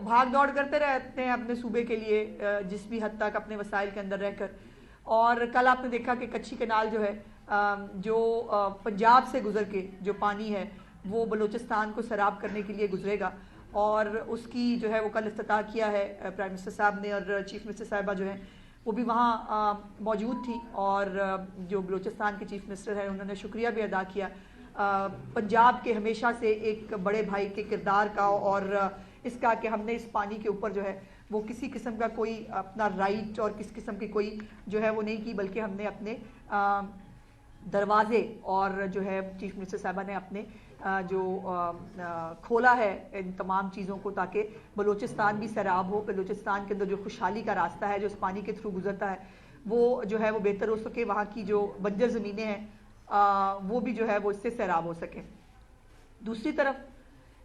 بھاگ دوڑ کرتے رہتے ہیں اپنے صوبے کے لیے جس بھی حد تک اپنے وسائل کے اندر رہ کر. اور کل آپ نے دیکھا کہ کچھی کنال جو ہے جو پنجاب سے گزر کے جو پانی ہے وہ بلوچستان کو سیراب کرنے کے لیے گزرے گا, اور اس کی جو ہے وہ کل افتتاح کیا ہے پرائم منسٹر صاحب نے, اور چیف منسٹر صاحبہ جو ہیں وہ بھی وہاں موجود تھی, اور جو بلوچستان کے چیف منسٹر ہیں انہوں نے شکریہ بھی ادا کیا پنجاب کے ہمیشہ سے ایک بڑے بھائی کے کردار کا, اور اس کا کہ ہم نے اس پانی کے اوپر جو ہے وہ کسی قسم کا کوئی اپنا رائٹ اور کس قسم کی کوئی جو ہے وہ نہیں کی, بلکہ ہم نے اپنے دروازے اور جو ہے چیف منسٹر صاحبہ نے اپنے جو کھولا ہے ان تمام چیزوں کو تاکہ بلوچستان بھی سیراب ہو, بلوچستان کے اندر جو خوشحالی کا راستہ ہے جو اس پانی کے تھرو گزرتا ہے وہ جو ہے وہ بہتر ہو سکے, وہاں کی جو بنجر زمینیں ہیں وہ بھی جو ہے وہ اس سے سیراب ہو سکیں. دوسری طرف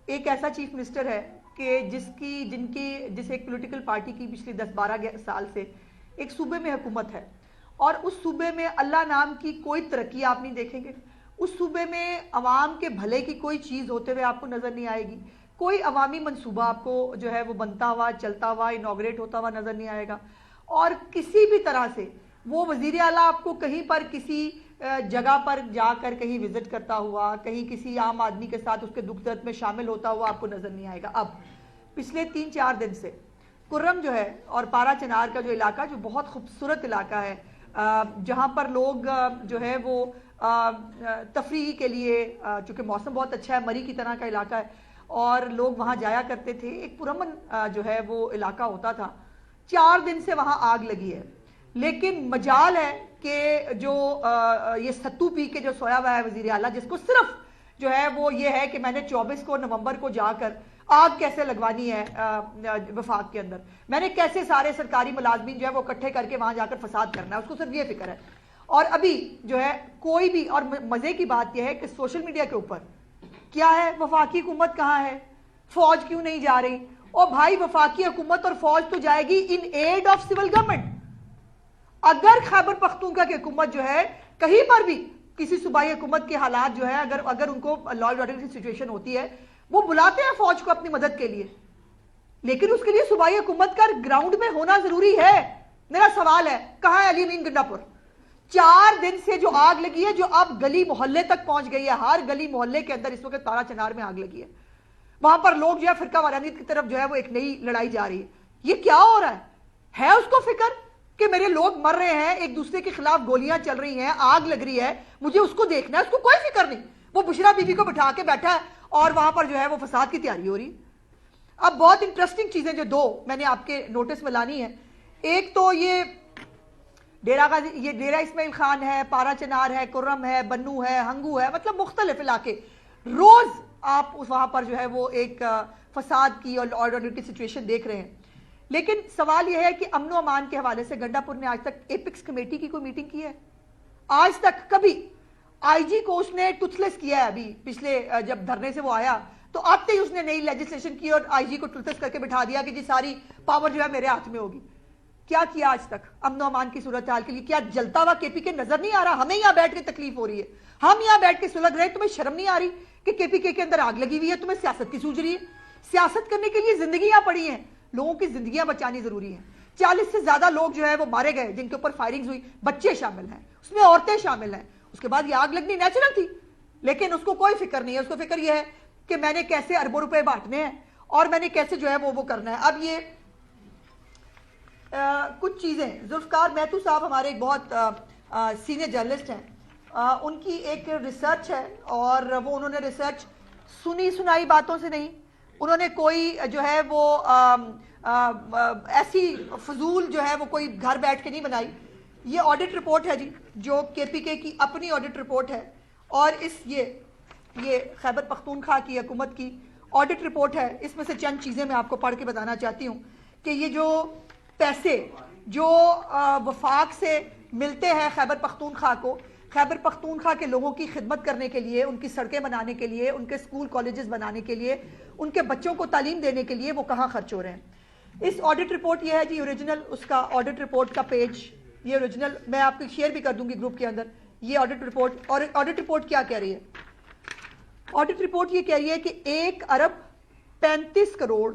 ایک ایسا چیف منسٹر ہے کہ جس ایک پولیٹیکل پارٹی کی پچھلی 10-12 سال سے ایک صوبے میں حکومت ہے, اور اس صوبے میں اللہ نام کی کوئی ترقی آپ نہیں دیکھیں گے, اس صوبے میں عوام کے بھلے کی کوئی چیز ہوتے ہوئے آپ کو نظر نہیں آئے گی, کوئی عوامی منصوبہ آپ کو جو ہے وہ بنتا ہوا چلتا ہوا انوگریٹ ہوتا ہوا نظر نہیں آئے گا, اور کسی بھی طرح سے وہ وزیر اعلیٰ آپ کو کہیں پر کسی جگہ پر جا کر کہیں وزٹ کرتا ہوا, کہیں کسی عام آدمی کے ساتھ اس کے دکھ درد میں شامل ہوتا ہوا آپ کو نظر نہیں آئے گا. اب پچھلے 3-4 دن سے کرم جو ہے اور پارا چنار کا جو علاقہ جو بہت خوبصورت علاقہ ہے جہاں پر لوگ جو ہے وہ تفریح کے لیے, چونکہ موسم بہت اچھا ہے, مری کی طرح کا علاقہ ہے اور لوگ وہاں جایا کرتے تھے, ایک پرامن جو ہے وہ علاقہ ہوتا تھا. 4 دن سے وہاں آگ لگی ہے, لیکن مجال ہے کہ جو یہ ستو پی کے جو سویا ہوا ہے وزیر اعلیٰ, جس کو صرف جو ہے وہ یہ ہے کہ میں نے 24 نومبر کو جا کر آگ کیسے لگوانی ہے وفاق کے اندر, میں نے کیسے سارے سرکاری ملازمین جو ہے وہ اکٹھے کر کے وہاں جا کر فساد کرنا ہے, اس کو صرف یہ فکر ہے. اور ابھی جو ہے کوئی بھی, اور مزے کی بات یہ ہے کہ سوشل میڈیا کے اوپر کیا ہے, وفاقی حکومت کہاں ہے, فوج کیوں نہیں جا رہی؟ اور بھائی وفاقی حکومت اور فوج تو جائے گی ان ایڈ آف سول گورنمنٹ. اگر خیبر پختونخوا کی حکومت جو ہے کہیں پر بھی کسی صوبائی حکومت کے حالات جو ہے اگر ان کو لا اینڈ آرڈر کی سچویشن ہوتی ہے وہ بلاتے ہیں فوج کو اپنی مدد کے لیے, لیکن اس کے لیے صوبائی حکومت کا گراؤنڈ میں ہونا ضروری ہے. میرا سوال ہے کہاں ہے علی امین گنڈا پور؟ 4 دن سے جو آگ لگی ہے جو اب گلی محلے تک پہنچ گئی ہے, ہر گلی محلے کے اندر اس وقت پارا چنار میں آگ لگی ہے, وہاں پر لوگ جو ہے فرقہ وارانیت کی طرف جو ہے وہ ایک نئی لڑائی جا رہی ہے. یہ کیا ہو رہا ہے اس کو فکر کہ میرے لوگ مر رہے ہیں, ایک دوسرے کے خلاف گولیاں چل رہی ہیں, آگ لگ رہی ہے, مجھے اس کو دیکھنا ہے, اس کو کوئی فکر نہیں. وہ بشرا بی بی کو بٹھا کے بیٹھا ہے اور وہاں پر جو ہے وہ فساد کی تیاری ہو رہی ہے. اب بہت انٹرسٹنگ چیزیں جو 2 میں نے آپ کے نوٹس میں لانی ہے, ایک تو یہ ڈیرہ اسماعیل خان ہے, پارا چنار ہے, کرم ہے, بنو ہے, ہنگو ہے, مطلب مختلف علاقے, روز آپ وہاں پر جو ہے وہ ایک فساد کی اور آرڈر کی سچویشن دیکھ رہے ہیں. لیکن سوال یہ ہے کہ امن و امان کے حوالے سے گنڈا پور نے آج تک ایپکس کمیٹی کی کوئی میٹنگ کی ہے؟ آج تک کبھی. آئی جی کو اس نے ٹوتھلیس کیا ہے, ابھی پچھلے جب دھرنے سے وہ آیا تو آتے ہی اس نے نئی لیجسلیشن کی اور آئی جی کو ٹوتھلیس کر کے بٹھا دیا کہ جی ساری پاور جو ہے میرے ہاتھ میں ہوگی. کیا کیا آج تک امن و امان کی صورتحال کے لیے؟ کیا جلتا ہوا کے پی کے نظر نہیں آ رہا؟ ہمیں یہاں بیٹھ کے تکلیف ہو رہی ہے, ہم یہاں بیٹھ کے سلگ رہے, تمہیں شرم نہیں آ رہی کہ کے پی کے اندر آگ لگی ہوئی ہے, تمہیں سیاست کی سوچ رہی ہے؟ سیاست کرنے کے لیے زندگیاں پڑی ہیں, لوگوں کی زندگیاں بچانی ضروری ہیں. 40 سے زیادہ لوگ جو ہے وہ مارے گئے جن کے اوپر فائرنگز ہوئی, بچے شامل ہیں, اس میں عورتیں شامل ہیں. اس کے بعد یہ آگ لگنی نیچرل تھی, لیکن اس کو کوئی فکر نہیں ہے. اس کو فکر یہ ہے کہ میں نے کیسے اربوں روپے بانٹنے ہیں اور میں نے کیسے جو ہے وہ کرنا ہے. اب یہ کچھ چیزیں, ذوالفقار میتو صاحب ہمارے ایک بہت سینئر جرنلسٹ ہیں, ان کی ایک ریسرچ ہے اور وہ انہوں نے ریسرچ سنی سنائی باتوں سے نہیں, انہوں نے کوئی جو ہے وہ ایسی فضول جو ہے وہ کوئی گھر بیٹھ کے نہیں بنائی. یہ آڈٹ رپورٹ ہے جی, جو کے پی کے کی اپنی آڈٹ رپورٹ ہے, اور یہ خیبر پختونخوا کی حکومت کی آڈٹ رپورٹ ہے. اس میں سے چند چیزیں میں آپ کو پڑھ کے بتانا چاہتی ہوں کہ یہ جو پیسے جو وفاق سے ملتے ہیں خیبر پختونخوا کو, خیبر پختونخوا کے لوگوں کی خدمت کرنے کے لیے, ان کی سڑکیں بنانے کے لیے, ان کے اسکول کالجز بنانے کے لیے, ان کے بچوں کو تعلیم دینے کے لیے, وہ کہاں خرچ ہو رہے ہیں. اس آڈٹ رپورٹ یہ ہے جی اوریجنل, اس کا آڈٹ رپورٹ کا پیج, یہ اوریجنل میں آپ کو شیئر بھی کر دوں گی گروپ کے اندر. یہ آڈٹ رپورٹ, اور آڈٹ رپورٹ کیا کہہ رہی ہے؟ آڈٹ رپورٹ یہ کہہ رہی ہے کہ 1 ارب 35 کروڑ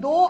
2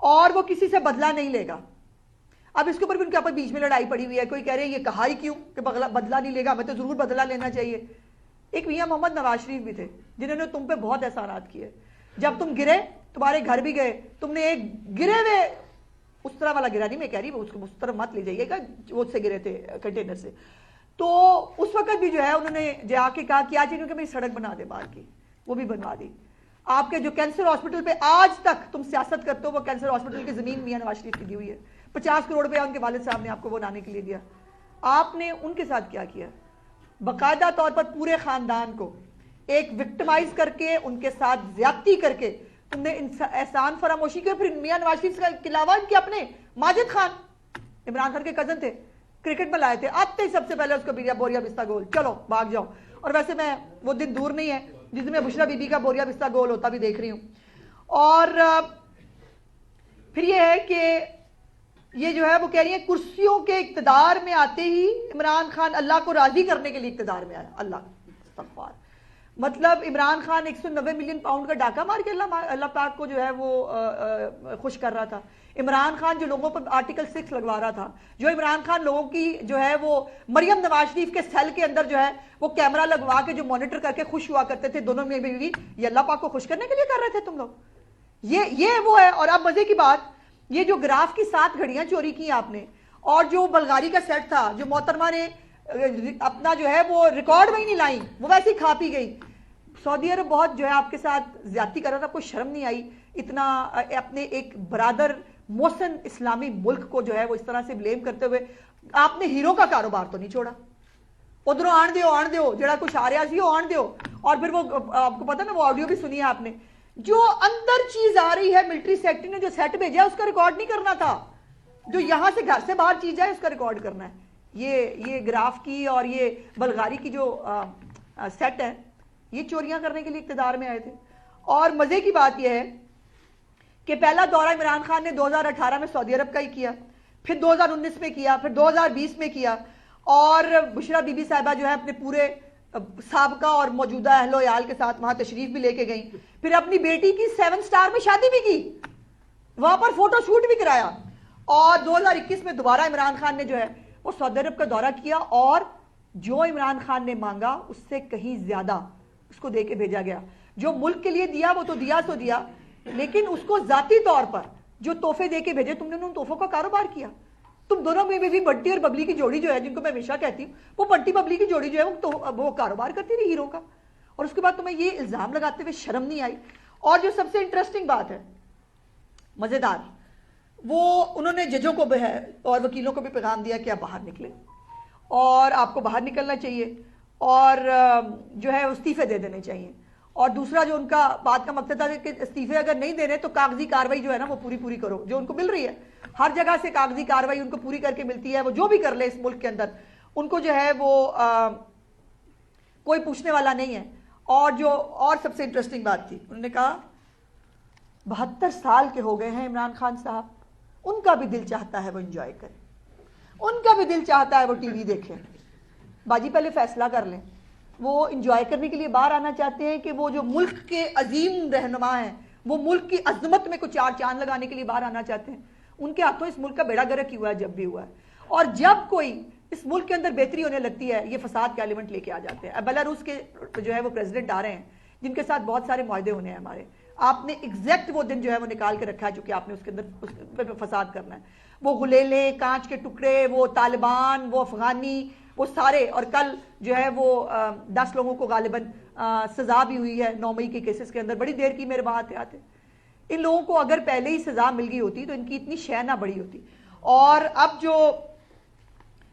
اور وہ کسی سے بدلہ نہیں لے گا. اب اس کے اوپر بھی ان کے اوپر بیچ میں لڑائی پڑی ہوئی ہے. کوئی کہہ رہے ہیں یہ کہا ہی کیوں کہ بدلہ نہیں لے گا, ہمیں تو ضرور بدلہ لینا چاہیے. ایک میاں محمد نواز شریف بھی تھے جنہوں نے تم پہ بہت احسانات کیے. جب تم گرے, تمہارے گھر بھی گئے, تم نے ایک گرے ہوئے, اس طرح والا گرا نہیں میں کہہ رہی, اس کو اس طرف مت لے جائیے گا, وہ سے گرے تھے کنٹینر سے. تو اس وقت بھی جو ہے انہوں نے جا کے کہا کیا چاہیے کہ میری سڑک بنا دے باہر کی, وہ بھی بنوا دی. آپ کے جو کینسر ہاسپٹل پہ آج تک تم سیاست کرتے ہو, وہ کینسر ہاسپٹل کی زمین میاں نواز شریف کی دی ہوئی ہے. 50 کروڑ روپیہ ان کے والد صاحب نے آپ کو بنانے کے لیے دیا. آپ نے ان کے ساتھ کیا کیا؟ باقاعدہ طور پر پورے خاندان کو ایک وکٹمائز کر کے, ان کے ساتھ زیادتی کر کے تم نے احسان فراموشی کیا. پھر میاں نواز شریف کے علاوہ ان کے اپنے ماجد خان, عمران خان کے کزن تھے, کرکٹ میں لائے تھے, آتے ہی سب سے پہلے اس کو بوریا بستہ گول, چلو بھاگ جاؤ. اور ویسے میں وہ دن دور نہیں ہے جس میں بشرا بی بی کا بوریا بستہ گول ہوتا بھی دیکھ رہی ہوں. اور پھر یہ ہے کہ یہ جو ہے وہ کہہ رہی ہیں کرسیوں کے اقتدار میں آتے ہی عمران خان اللہ کو راضی کرنے کے لیے اقتدار میں آیا. اللہ استغفار, مطلب عمران خان 190 ملین پاؤنڈ کا ڈاکہ مار کے اللہ پاک کو جو ہے وہ خوش کر رہا تھا. عمران خان جو لوگوں پر آرٹیکل 6 لگوا رہا تھا, جو عمران خان لوگوں کی جو ہے وہ مریم نواز شریف کے سیل کے اندر جو ہے وہ کیمرہ لگوا کے جو مانیٹر کر کے خوش ہوا کرتے تھے دونوں میں بیوی, یہ اللہ پاک کو خوش کرنے کے لیے کر رہے تھے تم لوگ. یہ وہ ہے. اور اب مزے کی بات, یہ جو گراف کی 7 گھڑیاں چوری کی آپ نے, اور جو بلغاری کا سیٹ تھا جو محترمہ نے اپنا جو ہے وہ ریکارڈ میں ہی نہیں لائیں, وہ ویسے ہی کھا پی گئی. سعودی عرب بہت جو ہے آپ کے ساتھ زیادتی کر رہا تھا, کوئی شرم نہیں آئی اتنا اپنے ایک برادر محسن اسلامی ملک کو جو ہے وہ اس طرح سے بلیم کرتے ہوئے. آپ نے ہیرو کا کاروبار تو نہیں چھوڑا, ادھروں آن دیو جڑا کچھ آ رہا سی وہ آن دیو. اور پھر وہ آپ کو پتا نا, وہ آڈیو بھی سنی ہے آپ نے, جو اندر چیز آ رہی ہے ملٹری سیکٹری نے جو سیٹ بھیجا اس کا ریکارڈ نہیں کرنا تھا, جو یہاں سے گھر سے باہر چیز جائے اس کا ریکارڈ کرنا ہے. یہ گراف کی اور یہ بلغاری کی جو سیٹ ہے, یہ چوریاں کرنے کے لیے اقتدار میں آئے تھے. اور مزے کی بات یہ ہے کہ پہلا دورہ عمران خان نے 2018 میں سعودی عرب کا ہی کیا, پھر 2019 میں کیا, پھر 2020 میں کیا. اور بشرا بی بی صاحبہ جو ہے اپنے پورے سابقہ اور موجودہ اہل و عیال کے ساتھ وہاں تشریف بھی لے کے گئیں. پھر اپنی بیٹی کی 7 سٹار میں شادی بھی کی, وہاں پر فوٹو شوٹ بھی کرایا. اور 2021 میں دوبارہ عمران خان نے جو ہے وہ سعودی عرب کا دورہ کیا, اور جو عمران خان نے مانگا اس سے کہیں زیادہ اس کو دے کے بھیجا گیا. جو ملک کے لیے دیا وہ تو دیا, لیکن اس کو ذاتی طور پر جو تحفے دے کے بھیجے, تم نے ان تحفوں کا کاروبار کیا. تم دونوں میں بھی بنٹی اور ببلی کی جوڑی جو ہے, جن کو میں ہمیشہ کہتی ہوں, وہ بنٹی ببلی کی جوڑی جو ہے وہ کاروبار کرتی رہی ہیرو کا. اور اس کے بعد تمہیں یہ الزام لگاتے ہوئے شرم نہیں آئی. اور جو سب سے انٹرسٹنگ بات ہے, مزیدار, وہ انہوں نے ججوں کو بھی ہے اور وکیلوں کو بھی پیغام دیا کہ آپ باہر نکلیں, اور آپ کو باہر نکلنا چاہیے, اور جو ہے استعفے دے دینے چاہیے. اور دوسرا جو ان کا بات کا مقصد تھا کہ استعفے اگر نہیں دینے تو کاغذی کاروائی جو ہے نا وہ پوری کرو, جو ان کو مل رہی ہے ہر جگہ سے کاغذی کاروائی ان کو پوری کر کے ملتی ہے. وہ جو بھی کر لے اس ملک کے اندر ان کو جو ہے وہ کوئی پوچھنے والا نہیں ہے. اور سب سے انٹرسٹنگ بات تھی, انہوں نے کہا 72 سال کے ہو گئے ہیں عمران خان صاحب, ان کا بھی دل چاہتا ہے وہ انجوائے کریں, ان کا بھی دل چاہتا ہے وہ ٹی وی دیکھیں. باجی پہلے فیصلہ کر لیں, وہ انجوائے کرنے کے لیے باہر آنا چاہتے ہیں کہ وہ جو ملک کے عظیم رہنما ہیں, وہ ملک کی عظمت میں کچھ 4 چاند لگانے کے لیے باہر آنا چاہتے ہیں. ان کے ہاتھوں اس ملک کا بیڑا گرک ہوا ہے جب بھی ہوا ہے. اور جب کوئی اس ملک کے اندر بہتری ہونے لگتی ہے, یہ فساد کا ایلیمنٹ لے کے آ جاتے ہیں. اب بیلاروس کے جو ہے وہ پریزیڈنٹ آ رہے ہیں جن کے ساتھ بہت سارے معاہدے ہونے ہیں ہمارے. آپ نے ایگزیکٹ وہ دن جو ہے وہ نکال کے رکھا ہے جو کہ آپ نے اس کے اندر فساد کرنا ہے. وہ غلیلے, کانچ کے ٹکڑے, وہ طالبان, وہ افغانی, وہ سارے. اور کل جو ہے وہ 10 لوگوں کو غالباً سزا بھی ہوئی ہے 9 مئی کے کیسز کے اندر. بڑی دیر کی میرے وہاں آتے. ان لوگوں کو اگر پہلے ہی سزا مل گئی ہوتی تو ان کی اتنی شے نہ بڑی ہوتی. اور اب جو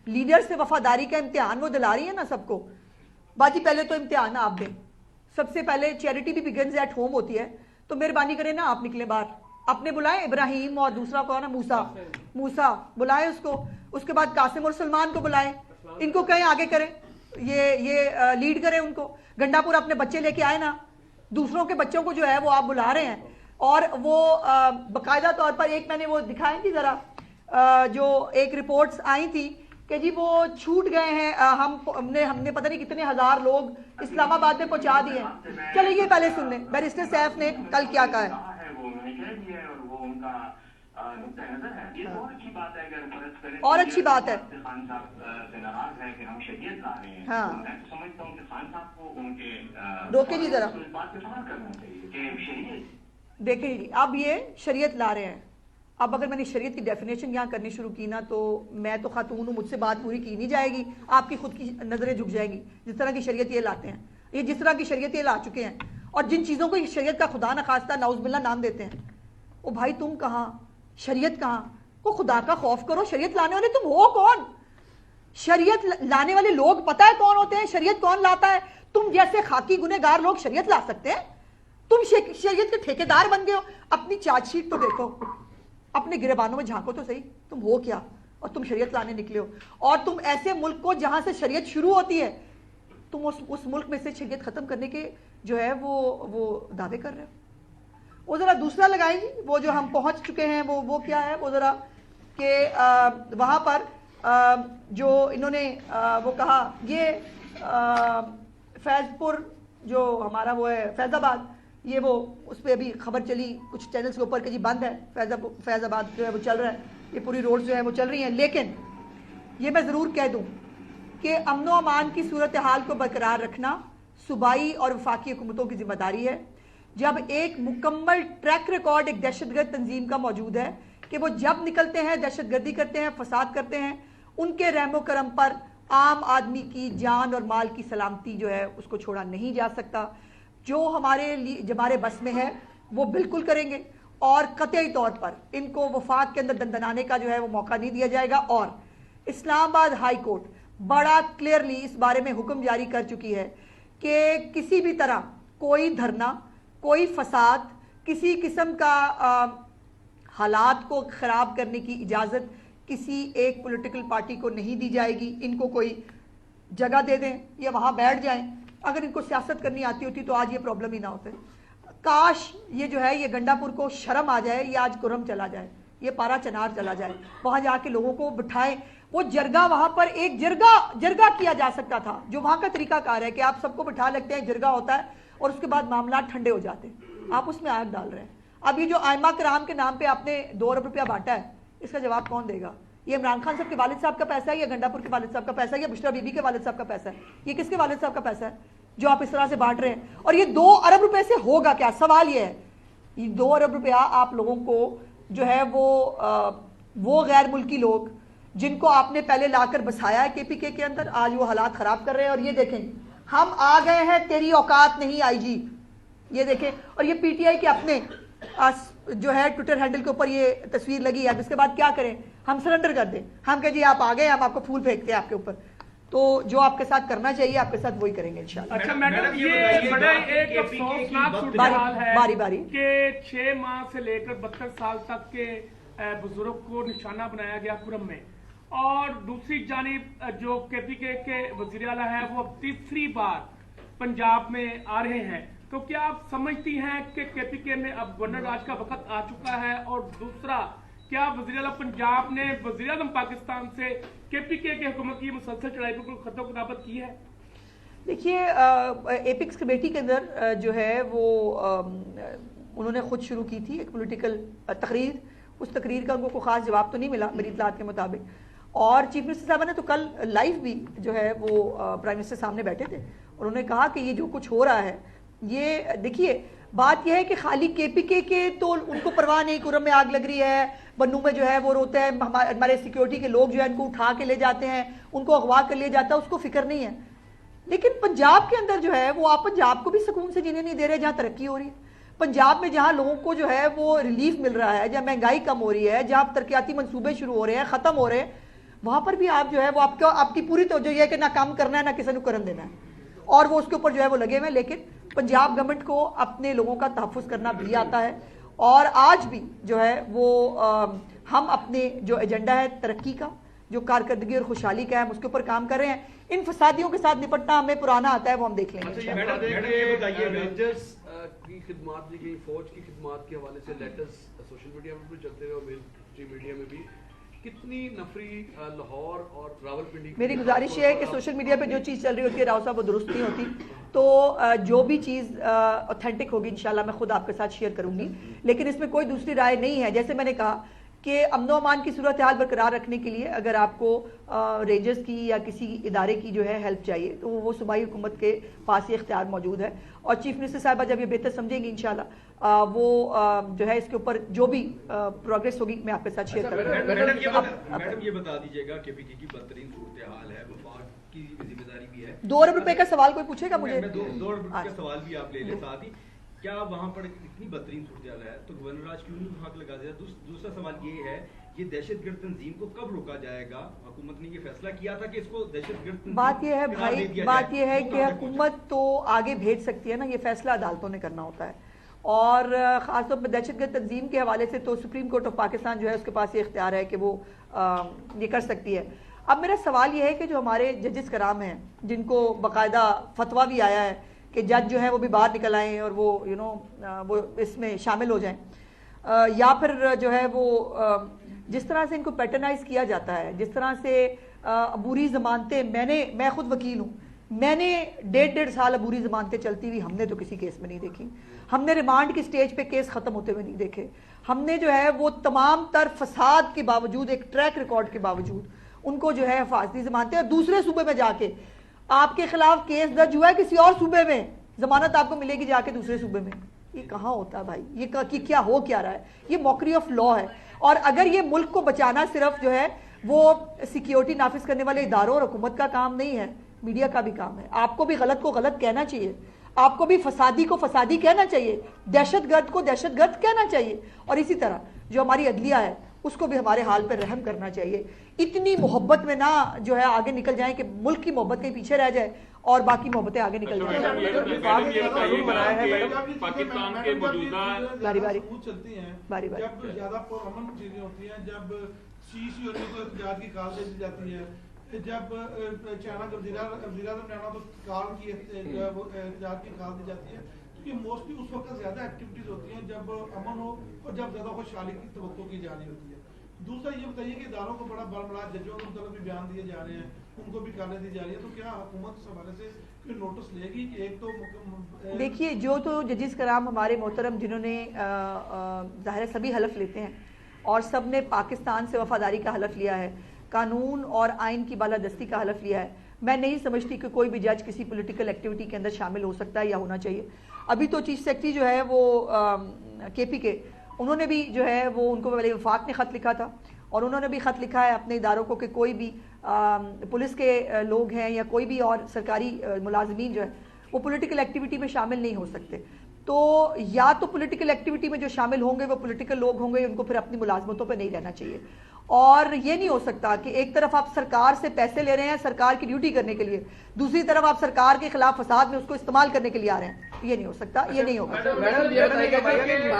لیڈر سے وفاداری کا امتحان وہ دلا رہی ہے نا سب کو, باجی پہلے تو امتحان آپ دیں. سب سے پہلے چیریٹی بھی بگنز ایٹ ہوم ہوتی ہے, تو مہربانی کریں نا آپ نکلیں باہر. اپنے بلائیں ابراہیم, اور دوسرا کون ہے موسیٰ بلائیں اس کو. اس کے بعد قاسم اور سلمان کو بلائیں, ان کو کہیں آگے کریں, یہ لیڈ کریں ان کو. گنڈا پور اپنے بچے لے کے آئے نا, دوسروں کے بچوں کو جو ہے وہ آپ بلا رہے ہیں. اور وہ باقاعدہ طور پر ایک میں نے وہ دکھائیں تھی ذرا, جو ایک رپورٹس آئی تھی کہ جی وہ چھوٹ گئے ہیں, ہم نے پتہ نہیں کتنے ہزار لوگ اسلام آباد میں پہنچا دیے ہیں. چلے یہ پہلے سن لیں بیرسٹر سیف نے کل کیا کہا ہے. وہ انہوں نے کہہ دیا ہے, اور وہ ان کا نقطۂ نظر ہے. یہ بہت اچھی بات ہے اگر فرض کریں اور اچھی بات ہے خان صاحب سے ناراض ہے کہ ہم شریعت لا رہے ہیں. ہاں میں تو سمجھتا ہوں کہ خان صاحب کو ان کے روکے جی ذرا اس بات پہ فخر کرنا چاہیے کہ شریعت دیکھیں جی اب یہ شریعت لا رہے ہیں. اب اگر میں نے شریعت کی ڈیفینیشن یہاں کرنی شروع کی نا تو میں تو خاتون ہوں, مجھ سے بات پوری کی نہیں جائے گی, آپ کی خود کی نظریں جھک جائیں گی. جس طرح کی شریعت یہ لاتے ہیں, یہ جس طرح کی شریعت یہ لا چکے ہیں, اور جن چیزوں کو یہ شریعت کا خدا نخواستہ نعوذ باللہ نام دیتے ہیں, او بھائی تم کہاں, شریعت کہاں؟ کو خدا کا خوف کرو. شریعت لانے والے تم ہو کون؟ شریعت لانے والے لوگ پتہ ہے کون ہوتے ہیں؟ شریعت کون لاتا ہے؟ تم جیسے خاکی گنہگار لوگ شریعت لا سکتے ہیں؟ تم شریعت کے ٹھیکیدار بن گئے ہو. اپنی چارج شیٹ تو دیکھو, اپنے گریبانوں میں جھانکو تو صحیح, تم ہو کیا اور تم شریعت لانے نکلے ہو. اور تم ایسے ملک کو جہاں سے شریعت شروع ہوتی ہے, تم اس ملک میں سے شریعت ختم کرنے کے جو ہے وہ دعوے کر رہے ہو. وہ ذرا دوسرا لگائیں گی, وہ جو ہم پہنچ چکے ہیں وہ کیا ہے, وہ ذرا کہ وہاں پر جو انہوں نے وہ کہا یہ فیض پور جو ہمارا وہ ہے فیض آباد, یہ وہ اس پہ ابھی خبر چلی کچھ چینلز کے اوپر کہ جی بند ہے فیض آباد جو ہے وہ چل رہا ہے, یہ پوری روڈ جو ہے وہ چل رہی ہیں. لیکن یہ میں ضرور کہہ دوں کہ امن و امان کی صورتحال کو برقرار رکھنا صوبائی اور وفاقی حکومتوں کی ذمہ داری ہے. جب ایک مکمل ٹریک ریکارڈ ایک دہشت گرد تنظیم کا موجود ہے کہ وہ جب نکلتے ہیں دہشت گردی کرتے ہیں, فساد کرتے ہیں, ان کے رحم و کرم پر عام آدمی کی جان اور مال کی سلامتی جو ہے اس کو چھوڑا نہیں جا سکتا. جو ہمارے بس میں ہے وہ بالکل کریں گے, اور قطعی طور پر ان کو وفاق کے اندر دندنانے کا جو ہے وہ موقع نہیں دیا جائے گا. اور اسلام آباد ہائی کورٹ بڑا کلیئرلی اس بارے میں حکم جاری کر چکی ہے کہ کسی بھی طرح کوئی دھرنا, کوئی فساد, کسی قسم کا حالات کو خراب کرنے کی اجازت کسی ایک پولیٹیکل پارٹی کو نہیں دی جائے گی. ان کو کوئی جگہ دے دیں یا وہاں بیٹھ جائیں. اگر ان کو سیاست کرنی آتی ہوتی تو آج یہ پرابلم ہی نہ ہوتے. کاش یہ جو ہے یہ گنڈا پور کو شرم آ جائے, یہ آج کرم چلا جائے, یہ پارا چنار چلا جائے, وہاں جا کے لوگوں کو بٹھائیں. وہ جرگہ وہاں پر ایک جرگہ کیا جا سکتا تھا, جو وہاں کا طریقہ کار ہے کہ آپ سب کو بٹھا لگتے ہیں, جرگہ ہوتا ہے اور اس کے بعد معاملات ٹھنڈے ہو جاتے ہیں. آپ اس میں آگ ڈال رہے ہیں. اب یہ جو آئمہ کرام کے نام پہ آپ نے 2 ارب روپیہ بانٹا ہے, اس کا جواب کون دے گا؟ یہ عمران خان صاحب کے والد صاحب کا پیسہ ہے, یا گنڈا پور کے والد صاحب کا پیسہ ہے, یا بشرا بی بی کے والد صاحب کا پیسہ ہے؟ یہ کس کے والد صاحب کا پیسہ ہے جو آپ اس طرح سے بانٹ رہے ہیں؟ اور یہ 2 ارب روپے سے ہوگا کیا؟ سوال یہ ہے, یہ 2 ارب روپیہ آپ لوگوں کو جو ہے وہ غیر ملکی لوگ جن کو آپ نے پہلے لا کر بسایا ہے KPK کے اندر, آج وہ حالات خراب کر رہے ہیں. اور یہ دیکھیں ہم آ گئے ہیں, تیری اوقات نہیں آئی جی, یہ دیکھیں. اور یہ PTI کے اپنے جو ہے ٹویٹر ہینڈل کے اوپر یہ تصویر لگی ہے. اب اس کے بعد کیا کریں؟ ہم سرنڈر کر دیں, ہم کہ جی آپ آ گئے, ہم آپ کو پھول پھینکتے ہیں آپ کے اوپر. تو جو آپ کے ساتھ کرنا چاہیے آپ کے ساتھ وہی کریں گے انشاءاللہ. اچھا میڈم, یہ بڑا ایک افسوسناک صورتحال ہے باری باری کہ 6 ماہ سے لے کر 72 سال تک کے بزرگ کو نشانہ بنایا گیا کرم میں, اور دوسری جانب جو KPK کے وزیر اعلیٰ ہے وہ اب تیسری بار پنجاب میں آ رہے ہیں. تو کیا آپ سمجھتی ہیں کہ KPK میں اب گورنر راج کا وقت آ چکا ہے؟ اور دوسرا, کیا وزیر اعلیٰ پنجاب نے وزیر اعظم پاکستان سے KPK کی حکومت کی مسلسل چڑھائی پر کوئی خط و کتابت کی ہے؟ دیکھیے ایپکس کمیٹی کے اندر جو ہے وہ انہوں نے خود شروع کی تھی ایک پولیٹیکل تقریر. اس تقریر کا ان کو کوئی خاص جواب تو نہیں ملا میری اطلاعات کے مطابق. اور چیف منسٹر صاحبہ نے تو کل لائیو بھی جو ہے وہ پرائم منسٹر سامنے بیٹھے تھے, انہوں نے کہا کہ یہ جو کچھ ہو رہا ہے, یہ دیکھیے بات یہ ہے کہ خالی KPK کے تو ان کو پرواہ نہیں, کرم میں آگ لگ رہی ہے, بنو میں جو ہے وہ روتا ہے, ہمارے سیکیورٹی کے لوگ جو ہے ان کو اٹھا کے لے جاتے ہیں, ان کو اغوا کر لیا جاتا ہے, اس کو فکر نہیں ہے. لیکن پنجاب کے اندر جو ہے وہ آپ پنجاب کو بھی سکون سے جینے نہیں دے رہے جہاں ترقی ہو رہی ہے. پنجاب میں جہاں لوگوں کو جو ہے وہ ریلیف مل رہا ہے, جہاں مہنگائی کم ہو رہی ہے, جہاں ترقیاتی منصوبے شروع ہو رہے ہیں, ختم ہو رہے ہیں, وہاں پر بھی آپ جو ہے وہ آپ کی پوری توجہ یہ ہے کہ نہ کام کرنا ہے نہ کسی کو کرن دینا ہے, اور وہ اس کے اوپر جو ہے وہ لگے ہوئے. لیکن پنجاب گورنمنٹ کو اپنے لوگوں کا تحفظ کرنا بھی آتا ہے, اور آج بھی جو ہے وہ ہم اپنے جو ایجنڈا ہے ترقی کا, جو کارکردگی اور خوشحالی کا ہے, ہم اس کے اوپر کام کر رہے ہیں. ان فسادیوں کے ساتھ نپٹنا ہمیں پرانا آتا ہے, وہ ہم دیکھ لیں گے. کی خدمات دی گئی, فوج کی خدمات کے حوالے سے لیٹرز سوشل میڈیا میں بھی چلتے ہوئے اور مین اسٹریم میڈیا میں بھی, کتنی نفری لاہور اور راولپنڈی. میری گزارش یہ ہے کہ سوشل میڈیا پہ جو چیز چل رہی ہوتی ہے راؤ صاحب وہ درست نہیں ہوتی, تو جو بھی چیز اوتھینٹک ہوگی انشاءاللہ میں خود آپ کے ساتھ شیئر کروں گی. لیکن اس میں کوئی دوسری رائے نہیں ہے. جیسے میں نے کہا کہ امن و امان کی صورتحال برقرار رکھنے کے لیے اگر آپ کو رینجرز کی یا کسی ادارے کی جو ہے ہیلپ چاہیے تو وہ صوبائی حکومت کے پاس یہ اختیار موجود ہے، اور چیف منسٹر صاحبہ جب یہ بہتر سمجھیں گی انشاءاللہ وہ جو ہے اس کے اوپر جو بھی پروگریس ہوگی میں آپ کے ساتھ شیئر کروں گا۔ میڈم یہ بتا دیجیے گا کہ پی کی بدترین صورتحال ہے، وفاق کی ذمہ داری بھی ہے، 2 ارب روپے کا سوال کوئی پوچھے گا مجھے؟ 2 ارب روپے کا سوال بھی آپ لے لیں ساتھ ہی، کیا وہاں پر اتنی بدترین صورتحال ہے تو گورنر آج کیوں نہیں حق لگا دیا؟ دوسرا سوال یہ ہے یہ دہشت گرد تنظیم کو کب روکا جائے گا؟ حکومت نے یہ فیصلہ کیا تھا کہ اس کو دہشت گرد تنظیم بات یہ ہے بھائی، بات یہ ہے کہ حکومت تو آگے بھیج سکتی ہے نا، یہ فیصلہ عدالتوں نے کرنا ہوتا ہے، اور خاص طور پر دہشت گرد تنظیم کے حوالے سے تو سپریم کورٹ آف پاکستان جو ہے اس کے پاس یہ اختیار ہے کہ وہ یہ کر سکتی ہے۔ اب میرا سوال یہ ہے کہ جو ہمارے ججز کرام ہیں جن کو باقاعدہ فتویٰ بھی آیا ہے کہ جج جو ہیں وہ بھی باہر نکل آئیں اور وہ وہ اس میں شامل ہو جائیں، یا پھر جو ہے وہ جس طرح سے ان کو پیٹرنائز کیا جاتا ہے، جس طرح سے عبوری ضمانتیں، میں خود وکیل ہوں، میں نے 1.5 سال عبوری ضمانتیں چلتی ہوئی ہم نے تو کسی کیس میں نہیں دیکھی، ہم نے ریمانڈ کی سٹیج پہ کیس ختم ہوتے ہوئے نہیں دیکھے، ہم نے جو ہے وہ تمام تر فساد کے باوجود، ایک ٹریک ریکارڈ کے باوجود ان کو جو ہے حفاظتی ضمانتیں، اور دوسرے صوبے میں جا کے آپ کے خلاف کیس درج ہوا ہے کسی اور صوبے میں، ضمانت آپ کو ملے گی جا کے دوسرے صوبے میں۔ یہ کہاں ہوتا ہے بھائی؟ یہ کیا ہو کیا رہا ہے؟ یہ موکری آف لا ہے، اور اگر یہ ملک کو بچانا صرف جو ہے وہ سیکیورٹی نافذ کرنے والے اداروں اور حکومت کا کام نہیں ہے، میڈیا کا بھی کام ہے۔ آپ کو بھی غلط کو غلط کہنا چاہیے، آپ کو بھی فسادی کو فسادی کہنا چاہیے، دہشت گرد کو دہشت گرد کہنا چاہیے، اور اسی طرح جو ہماری عدلیہ ہے اس کو بھی ہمارے حال پر رحم کرنا چاہیے۔ اتنی محبت میں نہ جو ہے آگے نکل جائیں کہ ملک کی محبت کہیں پیچھے رہ جائے اور باقی محبتیں آگے نکل جائیں۔ پاکستان کے موجودہ باری باری چلتی ہیں، باری باری جب زیادہ پرامن چیزیں ہوتی ہیں، جب سی اور کو احتجاج کی کال دے دی جاتی ہے، جب چائنا کا وزیر اعظم نے تو کال کی احتجاج کی کال دی جاتی ہے، کیونکہ موسٹلی اس وقت زیادہ ایکٹیویٹیز ہوتی ہیں جب امن ہو اور جب زیادہ خوشحالی کی توقع کی جا رہی ہوتی ہے۔ دوسرا یہ بتائیے کہ اداروں کو بڑا بڑا ججوں کے مطلب بھی بیان دیے جا رہے ہیں، ان کو بھی کالیں دی جا رہی ہیں، تو کیا حکومت اس حوالے سے کوئی نوٹس لے گی کہ ایک تو دیکھیے جو تو ججز کرام ہمارے محترم جنہوں نے ظاہر سبھی حلف لیتے ہیں اور سب نے پاکستان سے وفاداری کا حلف لیا ہے، قانون اور آئین کی بالادستی کا حلف لیا ہے، میں نہیں سمجھتی کہ کوئی بھی جج کسی پولیٹیکل ایکٹیویٹی کے اندر شامل ہو سکتا ہے یا ہونا چاہیے۔ ابھی تو چیف سیکرٹری جو ہے وہ کے پی کے، انہوں نے بھی جو ہے وہ ان کو ولی وفاق نے خط لکھا تھا، اور انہوں نے بھی خط لکھا ہے اپنے اداروں کو کہ کوئی بھی پولیس کے لوگ ہیں یا کوئی بھی اور سرکاری ملازمین جو ہے وہ پولیٹیکل ایکٹیویٹی میں شامل نہیں ہو سکتے۔ تو یا تو پولیٹیکل ایکٹیویٹی میں جو شامل ہوں گے وہ پولیٹیکل لوگ ہوں گے، ان کو پھر اپنی ملازمتوں پہ نہیں رہنا چاہیے، اور یہ نہیں ہو سکتا کہ ایک طرف آپ سرکار سے پیسے لے رہے ہیں سرکار کی ڈیوٹی کرنے کے لیے، دوسری طرف آپ سرکار کے خلاف فساد میں اس کو استعمال کرنے کے لیے آ رہے ہیں، یہ نہیں ہو سکتا، یہ نہیں ہوگا۔ میڈم یہ بتائیے کہ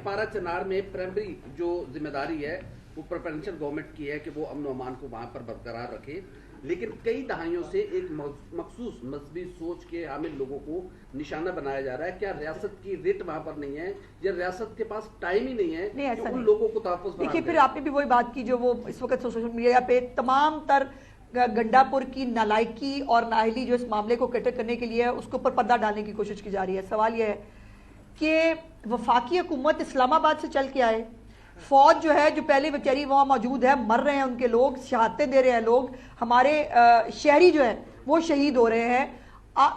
پارا چنار میں پرائمری جو ذمہ داری ہے وہ پریفرنشل گورنمنٹ کی ہے کہ وہ امن و امان کو وہاں پر برقرار رکھے، لیکن کئی دہائیوں سے ایک مخصوص مذہبی سوچ کے حامل لوگوں کو نشانہ بنایا جا رہا ہے۔ کیا ریاست کی ریٹ وہاں پر نہیں ہے یا ریاست کے پاس ٹائم ہی نہیں ہے کہ ان لوگوں کو تحفظ؟ دیکھیے پھر آپ نے بھی وہی بات کی جو وہ اس وقت سوشل میڈیا پہ تمام تر گنڈا پور کی نالائکی اور نااہلی جو اس معاملے کو کیٹر کرنے کے لیے اس کے اوپر پردہ ڈالنے کی کوشش کی جا رہی ہے۔ سوال یہ ہے کہ وفاقی حکومت اسلام آباد سے چل کے آئے، فوج جو ہے جو پہلے بیچاری وہاں موجود ہے، مر رہے ہیں ان کے لوگ، شہادتیں دے رہے ہیں لوگ، ہمارے شہری جو ہیں وہ شہید ہو رہے ہیں،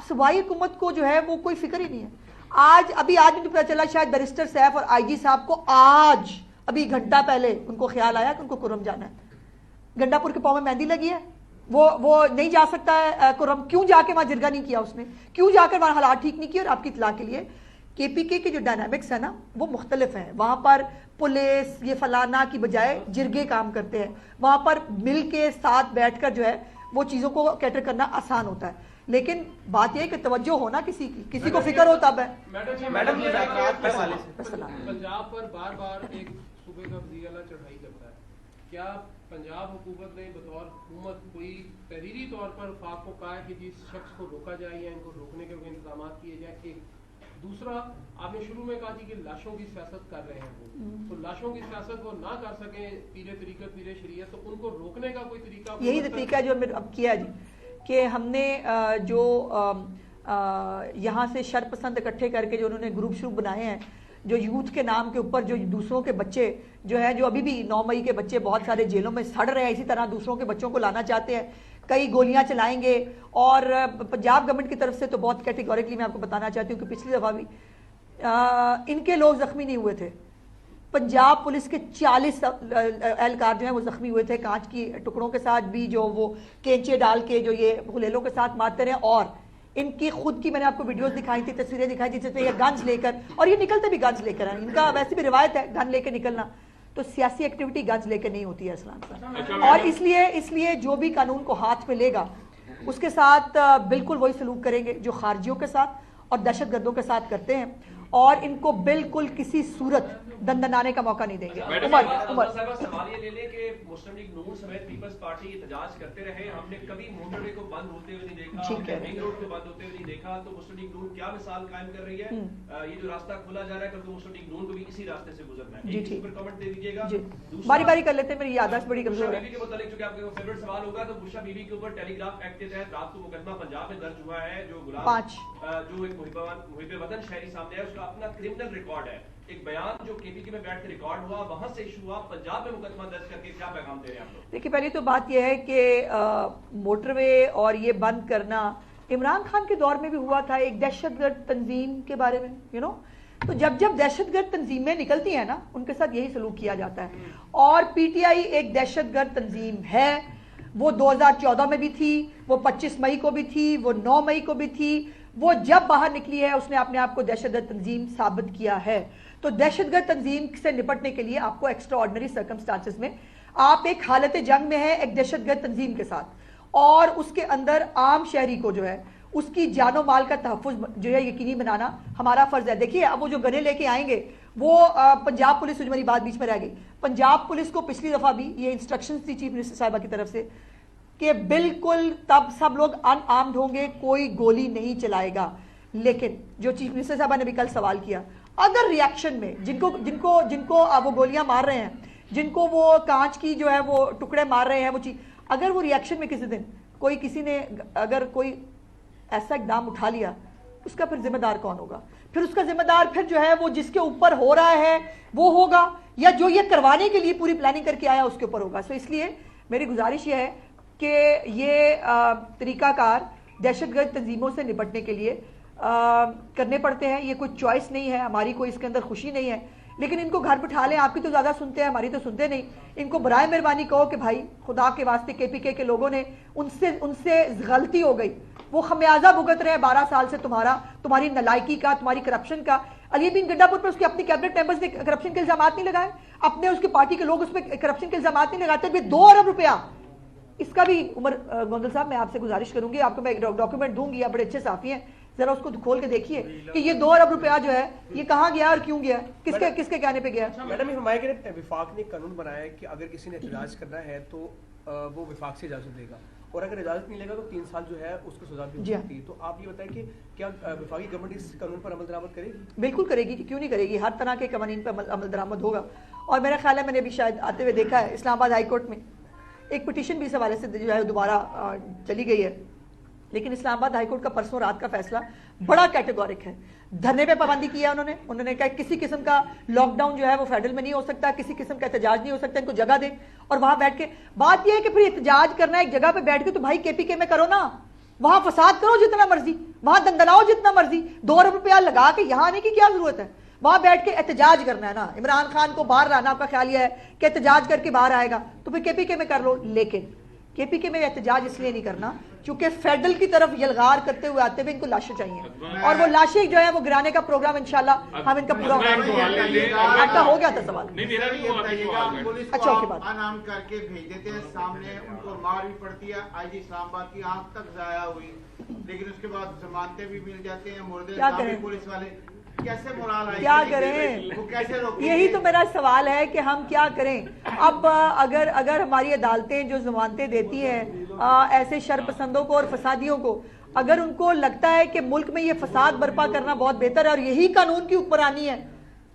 صوبائی حکومت کو جو ہے وہ کوئی فکر ہی نہیں ہے۔ آج مجھے پتہ چلا شاید بیرسٹر سیف اور آئی جی صاحب کو آج ابھی گھنٹہ پہلے ان کو خیال آیا کہ ان کو کرم جانا ہے، گنڈا پور کے پاؤں میں مہندی لگی ہے، وہ نہیں جا سکتا ہے کرم، کیوں جا کے وہاں جرگہ نہیں کیا اس نے، کیوں جا کر وہاں حالات ٹھیک نہیں کیے؟ اور آپ کی اطلاع کے لیے کے پی کے جو ڈائنامکس ہے نا وہ مختلف ہیں، وہاں پر پولیس یہ فلانا کی بجائے جرگے کام کرتے ہیں، وہاں پر مل کے ساتھ بیٹھ کر جو ہے وہ چیزوں کو کیٹر کرنا آسان ہوتا ہے، لیکن بات یہ ہے کہ توجہ ہونا کسی کو فکر ہو تب ہے۔ پنجاب پر بار بار ایک صوبے کا وزیر اعلیٰ چڑھائی کرتا ہے، کیا پنجاب حکومت نے بطور حکومت کوئی تحریری طور پر وفاق کو کہا ہے کہ جس شخص کو روکا جائے یا ان کو روکنے کے انتظامات کیے جائیں؟ ایک دوسرا، آپ نے شروع میں کہا تھی کہ لاشوں کی سیاست کر رہے ہیں وہ، تو لاشوں کی سیاست وہ نہ کر سکیں پیرے طریقت پیرے شریعت، تو ان کو روکنے کا کوئی طریقہ؟ یہی طریقہ جو اب کیا جی کہ ہم نے جو یہاں سے شر پسند اکٹھے کر کے جو انہوں نے گروپ شروپ بنائے ہیں، جو یوتھ کے نام کے اوپر جو دوسروں کے بچے جو ہیں، جو ابھی بھی 9 مئی کے بچے بہت سارے جیلوں میں سڑ رہے ہیں، اسی طرح دوسروں کے بچوں کو لانا چاہتے ہیں، کئی گولیاں چلائیں گے. اور پنجاب گورنمنٹ کی طرف سے تو بہت کیٹیگوریکلی میں آپ کو بتانا چاہتی ہوں کہ پچھلی دفعہ بھی ان کے لوگ زخمی نہیں ہوئے تھے. پنجاب پولیس کے 40 اہلکار جو ہیں وہ زخمی ہوئے تھے، کانچ کی ٹکڑوں کے ساتھ بھی، جو وہ کینچے ڈال کے جو یہ غلیلوں کے ساتھ مارتے رہے. اور ان کی خود کی میں نے آپ کو ویڈیوز دکھائی تھی، تصویریں دکھائی تھی، جس میں یہ گنز لے کر، اور یہ نکلتے بھی گنز لے کر ہیں. ان کا ویسے بھی روایت ہے گن لے کے نکلنا، تو سیاسی ایکٹیویٹی گنز لے کے نہیں ہوتی ہے اسلام صاحب. اور اس لیے جو بھی قانون کو ہاتھ میں لے گا اس کے ساتھ بالکل وہی سلوک کریں گے جو خارجیوں کے ساتھ اور دہشت گردوں کے ساتھ کرتے ہیں، اور ان کو بالکل کسی صورت دندنانے کا موقع نہیں دیں گے. عمر سوال یہ لے لیں کہ مسلم لیگ نون سمیت پیپلز پارٹی احتجاج کرتے رہے، ہم نے کبھی موٹر وے کو بند ہوتے ہوئے نہیں دیکھا، ہم نے رنگ روڈ کو بند ہوتے ہوئے نہیں دیکھا. تو مسلم لیگ نون کیا مثال قائم کر رہی ہے؟ یہ جو راستہ کھولا جا رہا ہے، کل تو مسلم لیگ نون کو بھی اسی راستے سے گزرنا ہے. جی ٹھیک، کمنٹ دے دیجیے گا. باری باری کر لیتے ہیں، میری یادداشت بڑی کمزور ہے. بیوی کے متعلق چونکہ آپ کا فیوریٹ سوال ہوگا، تو بشرا بیوی کے اوپر ٹیلی گراف ایکٹ کے تحت رات کو مقدمہ پنجاب میں درج ہوا ہے. جو غلام 5 جو ایک محب وطن شہری سامنے ہے، اس کا اپنا کرمنل ریکارڈ ہے. ایک بیان جو کے پی کے میں بیٹھ کے ریکارڈ ہوا، وہاں سے ایشو ہوا، پنجاب میں مقدمہ درج کر کے کیا پیغام دے رہے ہیں آپ لوگ؟ دیکھیے، پہلی تو بات یہ ہے کہ موٹر وے اور یہ بند کرنا عمران خان کے دور میں بھی ہوا تھا، ایک دہشت گرد تنظیم کے بارے میں تو جب دہشت گرد تنظیمیں نکلتی ہیں نا، ان کے ساتھ یہی سلوک کیا جاتا ہے. اور پی ٹی آئی ایک دہشت گرد تنظیم ہے، وہ 2014 میں بھی تھی، وہ 25 مئی کو بھی تھی، وہ 9 مئی کو بھی تھی. وہ جب باہر نکلی ہے اس نے اپنے آپ کو دہشت گرد تنظیم ثابت کیا ہے. تو دہشت گرد تنظیم سے نپٹنے کے لیے آپ کو ایکسٹرا آرڈنری سرکمسٹانسز میں آپ ایک حالت جنگ میں ہیں ایک دہشت گرد تنظیم کے ساتھ، اور اس کے اندر عام شہری کو جو ہے اس کی جان و مال کا تحفظ جو ہے یقینی بنانا ہمارا فرض ہے. دیکھیے، اب وہ جو گنے لے کے آئیں گے وہ پنجاب پولیس، میری بات بیچ میں رہ گئی، پنجاب پولیس کو پچھلی دفعہ بھی یہ انسٹرکشنز تھی چیف منسٹر صاحبہ کی طرف سے کہ بالکل تب سب لوگ ان آرمڈ ہوں گے، کوئی گولی نہیں چلائے گا. لیکن جو چیف منسٹر صاحبہ نے بھی کل سوال کیا، اگر ریاکشن میں جن کو وہ گولیاں مار رہے ہیں، جن کو وہ کانچ کی جو ہے وہ ٹکڑے مار رہے ہیں، وہ چیز اگر وہ ریاکشن میں کسی دن کسی نے اگر کوئی ایسا اقدام اٹھا لیا، اس کا پھر ذمہ دار کون ہوگا؟ پھر اس کا ذمہ دار پھر جو ہے وہ جس کے اوپر ہو رہا ہے وہ ہوگا، یا جو یہ کروانے کے لیے پوری پلاننگ کر کے آیا اس کے اوپر ہوگا. سو اس لیے میری گزارش یہ ہے کہ یہ طریقہ کار دہشت گرد تنظیموں سے نپٹنے کے لیے کرنے پڑتے ہیں. یہ کوئی چوائس نہیں ہے ہماری، کوئی اس کے اندر خوشی نہیں ہے. لیکن ان کو گھر بٹھا لیں، آپ کی تو زیادہ سنتے ہیں، ہماری تو سنتے نہیں. ان کو برائے مہربانی کہو کہ بھائی خدا کے واسطے کے پی کے لوگوں نے ان سے غلطی ہو گئی، وہ خمیازہ بھگت رہے ہیں 12 سال سے تمہاری نالائکی کا، تمہاری کرپشن کا. علی بن گڈا پور پر اس کے اپنی کیبنٹ ممبرز نے کرپشن کے الزامات نہیں لگائے، اپنے اس کی پارٹی کے لوگ اس پہ کرپشن کے الزامات نہیں لگاتے. 2 ارب روپیہ اس کا بھی عمر گوندل صاحب میں آپ سے گزارش کروں گی، آپ کو میں ڈاکیومنٹ دوں گی، آپ بڑے اچھے صحافی ہیں، ذرا اس کو کھول کے دیکھیے کہ یہ 2 ارب روپیہ جو ہے یہ کہاں گیا اور کیوں گیا، کس کے کہنے پہ گیا. میڈم، ہمارے وفاق نے قانون بنایا ہے کہ اگر کسی نے احتجاج کرنا ہے تو وہ وفاق سے اجازت دے گا، اور اگر اجازت نہیں لے گا تو 3 سال جو ہے اس کو سزا بھی ہو سکتی ہے. تو آپ یہ بتائیں کہ کیا وفاقی گورنمنٹ اس قانون پر عمل درآمد کرے گی؟ بالکل کرے گی، کیوں نہیں کرے گی. ہر طرح کے قوانین پر عمل درآمد ہوگا. اور میرا خیال ہے میں نے بھی شاید آتے ہوئے دیکھا ہے اسلام آباد ہائی کورٹ میں ایک پٹیشن بھی اس حوالے سے جو ہے دوبارہ چلی گئی ہے. لیکن اسلام آباد ہائی کورٹ کا پرسوں رات کا فیصلہ بڑا کیٹیگورک ہے. دھرنے پہ پابندی کیا انہوں نے کہا کسی قسم کا لاک ڈاؤن جو ہے وہ فیڈرل میں نہیں ہو سکتا، کسی قسم کا احتجاج نہیں ہو سکتا، ان کو جگہ دیں. اور وہاں بیٹھ کے بات یہ ہے کہ پھر احتجاج کرنا ہے ایک جگہ پہ بیٹھ کے، تو بھائی کے پی کے میں کرو نا، وہاں فساد کرو جتنا مرضی، وہاں دندناؤ جتنا مرضی، 2 ارب روپیہ لگا کے یہاں آنے کی کیا ضرورت ہے؟ وہاں بیٹھ کے احتجاج کرنا ہے نا. عمران خان کو باہر لانا آپ کا خیال یہ ہے کہ احتجاج کر کے باہر آئے گا، تو پھر کے پی کے میں کر لو. لیکن کے پی کے میں احتجاج اس لیے نہیں کرنا چونکہ فیڈرل کی طرف یلغار کرتے ہوئے آتے ہوئے ان کو لاشیں چاہیے، اور وہ لاشیں جو ہے وہ گرانے کا پروگرام انشاءاللہ ہم ان کا پورا آپ کا ہو گیا تھا سوال. اچھا اوکے، بات انعام کر کے بھیج دیتے ہیں سامنے، ان کو مار بھی پڑتی ہے. آئی جی اسلام آباد کی آنکھ تک ضائع ہوئی، لیکن اس کے بعد ضمانتیں بھی مل جاتے ہیں. مردے پولیس والے کیسے مورال آئے، کیا کریں؟ وہ کیسے روکیں؟ یہی تو میرا سوال ہے کہ ہم کیا کریں. اب اگر ہماری عدالتیں جو ضمانتیں دیتی ہیں ایسے شر پسندوں کو اور فسادیوں کو، اگر ان کو لگتا ہے کہ ملک میں یہ فساد برپا کرنا بہت بہتر ہے اور یہی قانون کی حکمرانی ہے،